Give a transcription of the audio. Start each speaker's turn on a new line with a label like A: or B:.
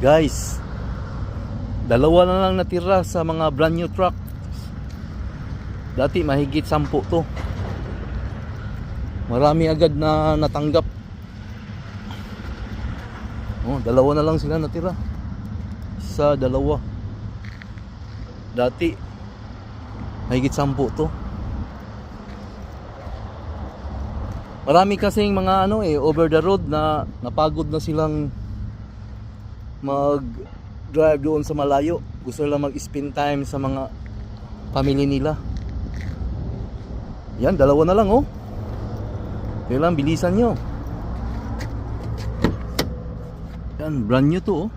A: Guys, dalawa na lang natira sa mga brand new truck. Dati mahigit 10 to. Marami agad na natanggap. Dalawa na lang sila natira. Isa, dalawa. Dati mahigit 10 to. Marami kasing mga over the road na napagod na silang mag-drive doon sa malayo. Gusto nila mag-spend time sa mga family nila. Yan, dalawa na lang Kailangan bilisan nyo. Yan, brand new to